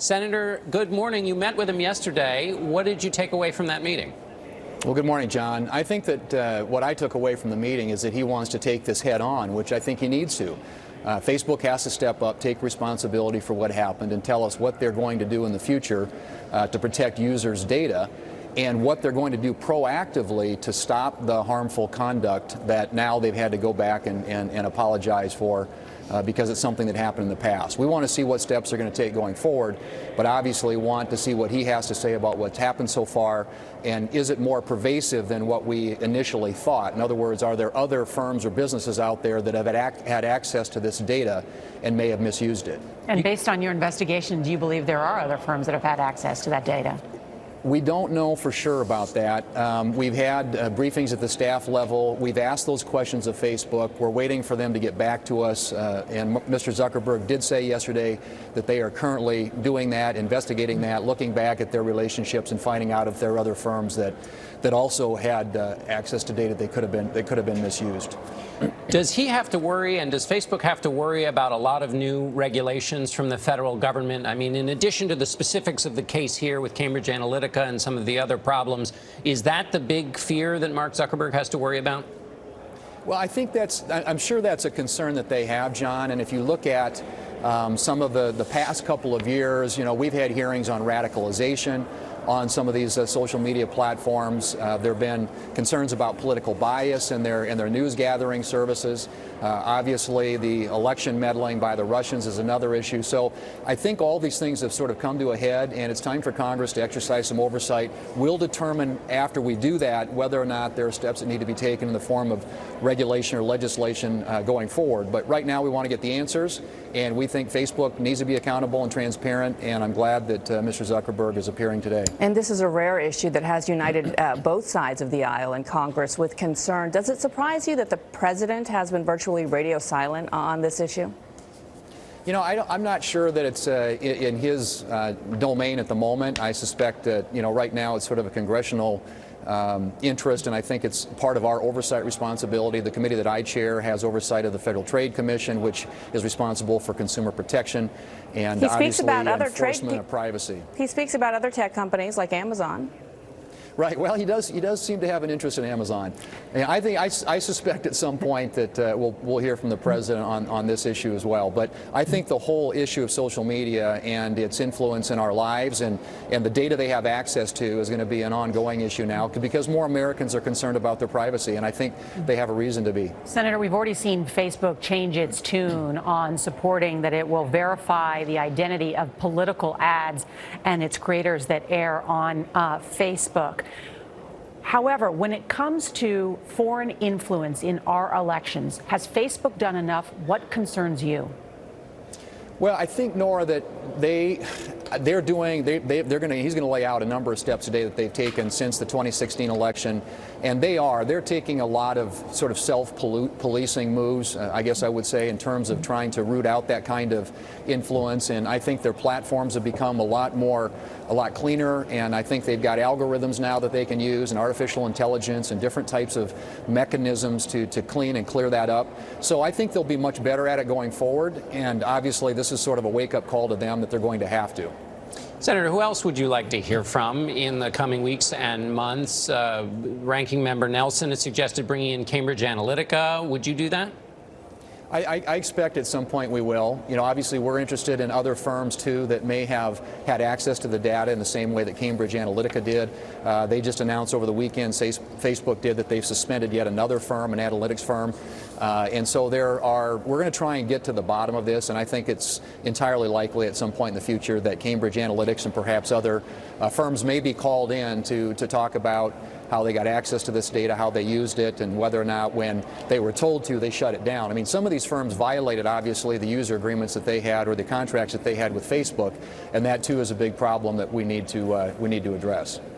Senator, good morning. You met with him yesterday. What did you take away from that meeting? Well, good morning, John. I think that what I took away from the meeting is that he wants to take this head on, which I think he needs to. Facebook has to step up, take responsibility for what happened, and tell us what they're going to do in the future to protect users' data, and what they're going to do proactively to stop the harmful conduct that now they've had to go back and apologize for because it's something that happened in the past. We want to see what steps they're going to take going forward, but obviously want to see what he has to say about what's happened so far, and is it more pervasive than what we initially thought? In other words, are there other firms or businesses out there that have had access to this data and may have misused it? And based on your investigation, do you believe there are other firms that have had access to that data? We don't know for sure about that. We've had briefings at the staff level. We've asked those questions of Facebook. We're waiting for them to get back to us. And Mr. Zuckerberg did say yesterday that they are currently doing that, investigating that, looking back at their relationships and finding out if there are other firms that also had access to data that could have been misused. Does he have to worry, and does Facebook have to worry about a lot of new regulations from the federal government? I mean, in addition to the specifics of the case here with Cambridge Analytica and some of the other problems, is that the big fear that Mark Zuckerberg has to worry about? Well, I think I'm sure that's a concern that they have, John. And if you look at some of the past couple of years, you know, we've had hearings on radicalization on some of these social media platforms. There have been concerns about political bias in their news gathering services. Obviously, the election meddling by the Russians is another issue. So I think all these things have sort of come to a head, and it's time for Congress to exercise some oversight. We'll determine after we do that whether or not there are steps that need to be taken in the form of regulation or legislation going forward. But right now we want to get the answers, and we think Facebook needs to be accountable and transparent, and I'm glad that Mr. Zuckerberg is appearing today. And this is a rare issue that has united both sides of the aisle in Congress with concern. Does it surprise you that the president has been virtually radio silent on this issue? You know, I'm not sure that it's in his domain at the moment. I suspect that, you know, right now it's sort of a congressional interest, and I think it's part of our oversight responsibility. The committee that I chair has oversight of the Federal Trade Commission, which is responsible for consumer protection and obviously enforcement of privacy. He speaks about other tech companies like Amazon. Right. Well, he does seem to have an interest in Amazon. And I suspect at some point that we'll hear from the president on this issue as well. But I think the whole issue of social media and its influence in our lives and the data they have access to is going to be an ongoing issue now because more Americans are concerned about their privacy, and I think they have a reason to be. Senator, we've already seen Facebook change its tune on supporting that it will verify the identity of political ads and its creators that air on Facebook. However, when it comes to foreign influence in our elections, has Facebook done enough? What concerns you? Well, I think, Nora, that he's going to lay out a number of steps today that they've taken since the 2016 election, and they're taking a lot of sort of self-policing moves, I guess I would say, in terms of trying to root out that kind of influence. And I think their platforms have become a lot cleaner, and I think they've got algorithms now that they can use, and artificial intelligence and different types of mechanisms to clean and clear that up. So I think they'll be much better at it going forward, and obviously this is sort of a wake-up call to them that they're going to have to. Senator, who else would you like to hear from in the coming weeks and months? Ranking Member Nelson has suggested bringing in Cambridge Analytica. Would you do that? I expect at some point we will. You know, obviously we're interested in other firms too that may have had access to the data in the same way that Cambridge Analytica did. They just announced over the weekend, Facebook did, that they've suspended yet another firm, an analytics firm. And so we're going to try and get to the bottom of this, and I think it's entirely likely at some point in the future that Cambridge Analytics and perhaps other firms may be called in to talk about how they got access to this data, how they used it, and whether or not when they were told to, they shut it down. I mean, some of these firms violated, obviously, the user agreements that they had or the contracts that they had with Facebook, and that, too, is a big problem that we need to address.